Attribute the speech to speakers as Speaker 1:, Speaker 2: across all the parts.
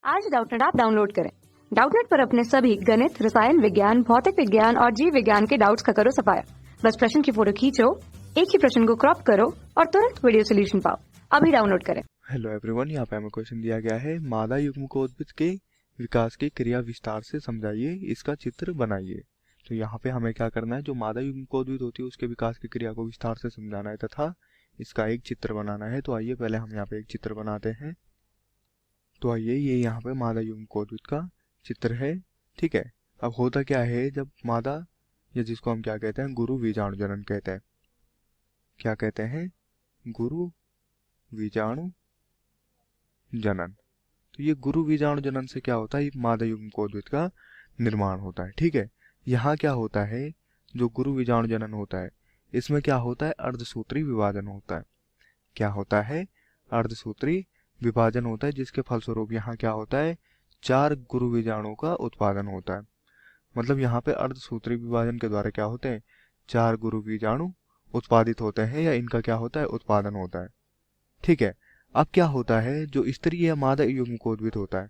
Speaker 1: आज Doubtnut app download करें। Doubtnut पर अपने सभी गणित, रसायन विज्ञान, भौतिक विज्ञान और जीव विज्ञान के डाउट्स का करो सफाया। बस प्रश्न की फोटो खींचो, एक ही प्रश्न को क्रॉप करो और तुरंत वीडियो सोल्यूशन पाओ। अभी डाउनलोड करें।
Speaker 2: हेलो एवरीवन, यहाँ पे हमें क्वेश्चन दिया गया है मादा युग्मकोद्भिद के विकास की क्रिया विस्तार से समझाइए, इसका चित्र बनाइए। तो यहाँ पे हमें क्या करना है, जो मादा युग्मकोद्भिद होती है उसके विकास की क्रिया को विस्तार से समझाना है तथा इसका एक चित्र बनाना है। तो आइए पहले हम यहाँ पे एक चित्र बनाते हैं। तो आइए, ये यहाँ पे मादा युग्मकोद्भिद का चित्र है। ठीक है, अब होता क्या है, जब मादा या जिसको हम क्या कहते हैं, गुरु बीजाणु जनन कहते हैं। क्या कहते हैं? गुरु बीजाणु जनन। तो ये गुरु बीजाणु जनन से क्या होता है, मादा युग्मकोद्भिद का निर्माण होता है। ठीक है, यहाँ क्या होता है, जो गुरु बीजाणु जनन होता है इसमें क्या होता है, अर्धसूत्री विभाजन होता है। क्या होता है? अर्धसूत्री विभाजन होता है, जिसके फलस्वरूप यहाँ क्या होता है, 4 गुरु बीजाणु का उत्पादन होता है। मतलब यहाँ पे अर्धसूत्री विभाजन के द्वारा क्या होते हैं, 4 गुरु बीजाणु उत्पादित होते हैं या इनका क्या होता है, उत्पादन होता है। ठीक है, अब क्या होता है, जो स्त्री या मादा युग्मकोद्भिद होता है,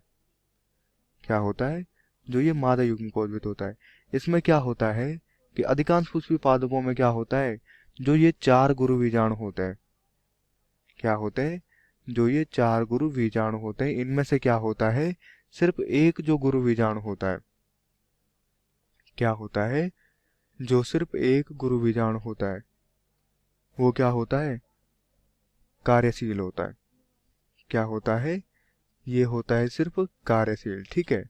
Speaker 2: क्या होता है, जो ये मादा युग्मकोद्भिद होता है इसमें क्या होता है कि अधिकांश पुष्पीय पादपों में क्या होता है, जो ये 4 गुरु बीजाणु होते हैं, क्या होते हैं, जो ये 4 गुरु बीजाणु होते हैं, इनमें से क्या होता है, सिर्फ एक जो गुरु बीजाणु होता है, क्या होता है, जो सिर्फ एक गुरु बीजाणु होता है वो क्या होता है, कार्यशील होता है। क्या होता है, ये होता है सिर्फ कार्यशील। ठीक है,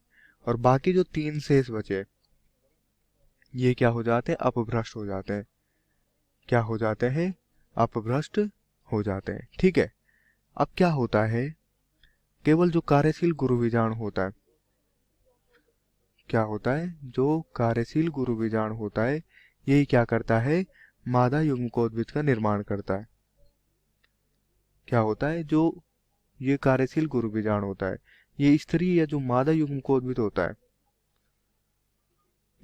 Speaker 2: और बाकी जो 3 शेष बचे ये क्या हो जाते हैं, अपभ्रष्ट हो जाते हैं। क्या हो जाते हैं, अपभ्रष्ट हो जाते हैं। ठीक है, अब क्या होता है, केवल जो कार्यशील गुरु बीजाणु होता है, क्या होता है, जो कार्यशील गुरु बीजाणु होता है यही क्या करता है, मादा युग्मकोद्भिद का निर्माण करता है। क्या होता है, जो ये कार्यशील गुरु बीजाणु होता है ये स्त्री या जो मादा युग्मकोद्भिद होता है,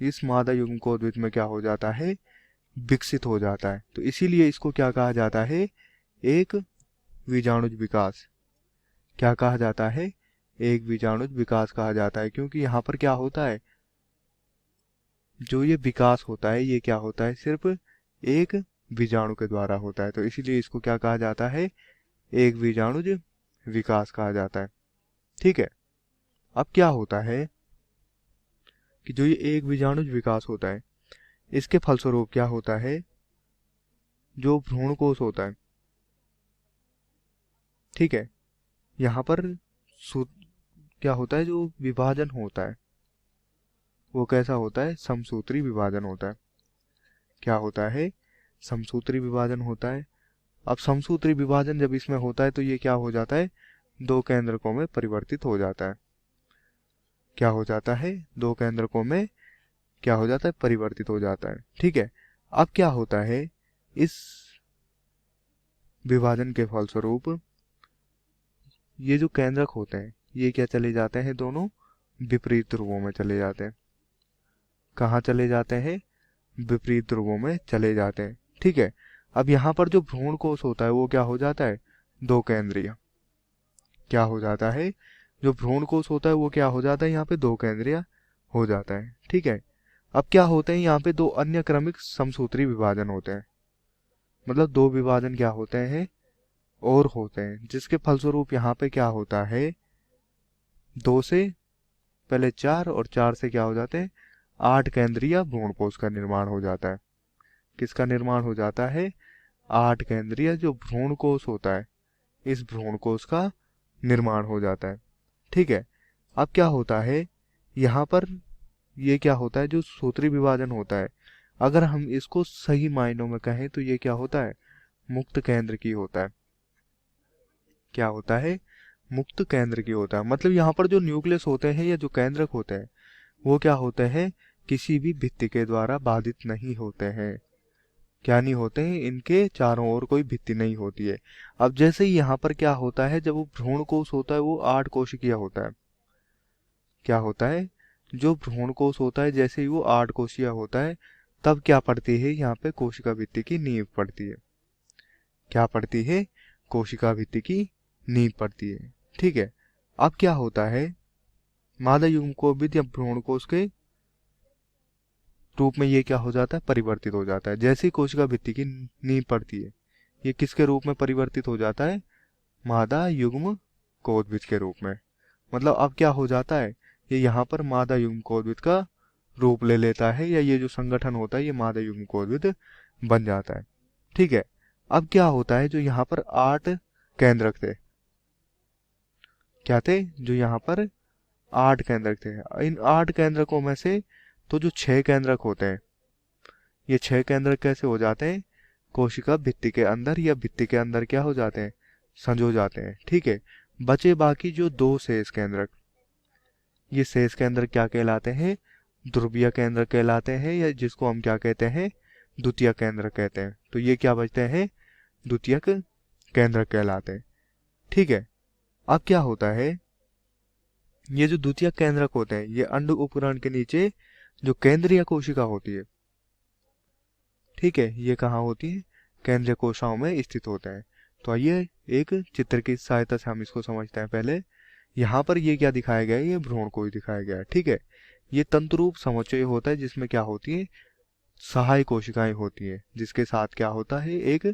Speaker 2: इस मादा युग्मकोद्भिद में क्या हो जाता है, विकसित हो जाता है। तो इसीलिए इसको क्या कहा जाता है, एक बीजाणुज विकास। क्या कहा जाता है, एक बीजाणुज विकास कहा जाता है, क्योंकि यहाँ पर क्या होता है, जो ये विकास होता है ये क्या होता है, सिर्फ एक बीजाणु के द्वारा होता है। तो इसीलिए इसको क्या कहा जाता है, एक बीजाणुज विकास कहा जाता है। ठीक है, अब क्या होता है कि जो ये एक बीजाणुज विकास होता है इसके फलस्वरूप क्या होता है, जो भ्रूण कोश होता है, ठीक है, यहाँ पर क्या होता है, जो विभाजन होता है वो कैसा होता है, समसूत्री विभाजन होता है। क्या होता है, समसूत्री विभाजन होता है। अब समसूत्री विभाजन जब इसमें होता है तो ये क्या हो जाता है, 2 केंद्रकों में परिवर्तित हो जाता है। क्या हो जाता है, 2 केंद्रकों में क्या हो जाता है, परिवर्तित हो जाता है। ठीक है, अब क्या होता है, इस विभाजन के फलस्वरूप ये जो केंद्रक होते हैं ये क्या चले जाते हैं, दोनों विपरीत ध्रुवों में चले जाते हैं। कहाँ चले जाते हैं, विपरीत ध्रुवों में चले जाते हैं। ठीक है, अब यहाँ पर जो भ्रूण कोश होता है वो क्या हो जाता है, 2 केंद्रीय। क्या हो जाता है, जो भ्रूण कोश होता है वो क्या हो जाता है, यहाँ पे 2 केंद्रीय हो जाता है। ठीक है, अब क्या होते हैं, यहाँ पे 2 अन्य क्रमिक समसूत्री विभाजन होते हैं। मतलब 2 विभाजन क्या होते हैं, और होते हैं, जिसके फलस्वरूप यहाँ पे क्या होता है, 2 से पहले 4 और 4 से क्या हो जाते हैं, 8 केंद्रीय भ्रूणकोश का निर्माण हो जाता है। किसका निर्माण हो जाता है, 8 केंद्रीय जो भ्रूणकोश होता है इस भ्रूणकोश का निर्माण हो जाता है। ठीक है, अब क्या होता है, यहाँ पर ये क्या होता है, जो सूत्री विभाजन होता है अगर हम इसको सही मायनों में कहें तो ये क्या होता है, मुक्त केंद्र की होता है। क्या होता है, मुक्त केंद्र की होता है। मतलब यहाँ पर जो न्यूक्लियस होते हैं या जो केंद्रक होते हैं वो क्या होते हैं, किसी भी भित्ति के द्वारा बाधित नहीं होते हैं। क्या नहीं होते हैं, इनके चारों ओर कोई भित्ति नहीं होती है। अब जैसे ही यहाँ पर क्या होता है, जब वो भ्रूण कोश होता है वो 8 कोशिकीय होता है। क्या होता है, जो भ्रूण कोश होता है जैसे ही वो 8 कोशिकीय होता है तब क्या पड़ती है, यहाँ पे कोशिका भित्ति की नींव पड़ती है। क्या पड़ती है, कोशिका भित्ति की नींव पड़ती है। ठीक है, अब क्या होता है, मादा युग्म कोशिका या भ्रूण कोश के रूप में ये क्या हो जाता है, परिवर्तित हो जाता है। जैसे ही कोशिका भित्ति की नींव पड़ती है, ये किसके रूप में परिवर्तित हो जाता है, मादा युग्म कोशिका के रूप में। मतलब अब क्या हो जाता है, ये यहाँ पर मादा युग्म कोशिका का रूप ले लेता है, या ये जो संगठन होता है ये मादा युग्म कोशिका बन जाता है। ठीक है, अब क्या होता है, जो यहाँ पर 8 केंद्रक थे, क्या थे, जो यहाँ पर 8 केंद्रक थे, इन 8 केंद्रकों में से तो जो 6 केंद्रक होते हैं, ये 6 केंद्रक कैसे हो जाते हैं, कोशिका भित्ति के अंदर या भित्ति के अंदर क्या हो जाते हैं, संजो जाते हैं। ठीक है, बचे बाकी जो 2 शेष केंद्रक, ये शेष केंद्रक क्या कहलाते हैं, ध्रुवीय केंद्र कहलाते हैं, या जिसको हम क्या कहते हैं, द्वितीय केंद्र कहते हैं। तो ये क्या बचते हैं, द्वितीयक केंद्र कहलाते हैं। ठीक है, अब क्या होता है, ये जो द्वितीयक केंद्रक होते हैं ये अंड उपकरण के नीचे जो केंद्रीय कोशिका होती है, ठीक है, ये कहाँ होती है, केंद्रीय कोशिकाओं में स्थित होते हैं। तो आइए एक चित्र की सहायता से हम इसको समझते हैं। पहले यहाँ पर ये क्या दिखाया गया है, ये भ्रूण को ही दिखाया गया है। ठीक है, ये तंतुरूप समुच्चय होता है जिसमें क्या होती है, सहायक कोशिकाएं होती है, जिसके साथ क्या होता है, एक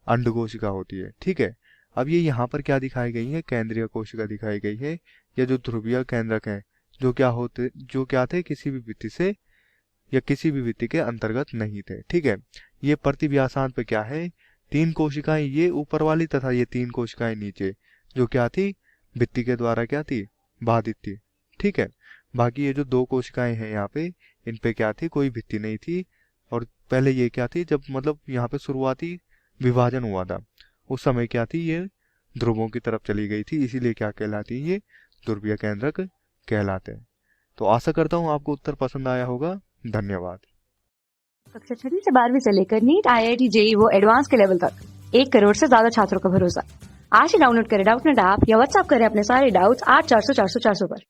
Speaker 2: अंड कोशिका होती है। ठीक है, अब ये यहाँ पर क्या दिखाई गई है, केंद्रीय कोशिका दिखाई गई है, या जो ध्रुवीय केंद्रक हैं जो क्या थे, किसी भी भित्ति से या किसी भी भित्ति के अंतर्गत नहीं थे। ठीक है, ये प्रतिव्यासांत पे क्या है, 3 कोशिकाएं ये ऊपर वाली तथा ये 3 कोशिकाएं नीचे, जो क्या थी, भित्ति के द्वारा क्या थी, बाधित थी। ठीक है, बाकी ये जो 2 कोशिकाएं हैं यहाँ पे, इन पे क्या थी, कोई भित्ति नहीं थी। और पहले ये क्या थी, जब मतलब यहाँ पे शुरुआती विभाजन हुआ था उस समय क्या थी, ये ध्रुवों की तरफ चली गई थी, इसीलिए क्या कहलाती है, ये ध्रुवीय केंद्रक कहलाते हैं। तो आशा करता हूँ आपको उत्तर पसंद आया होगा। धन्यवाद।
Speaker 1: कक्षा 6वीं से 12वीं से लेकर नीट, IIT, JEE वो एडवांस के लेवल तक 1 करोड़ से ज्यादा छात्रों का भरोसा। आज ही डाउनलोड करें डाउटनेट ऐप या व्हाट्सएप करें अपने सारे डाउट्स 8400 400 400 पर।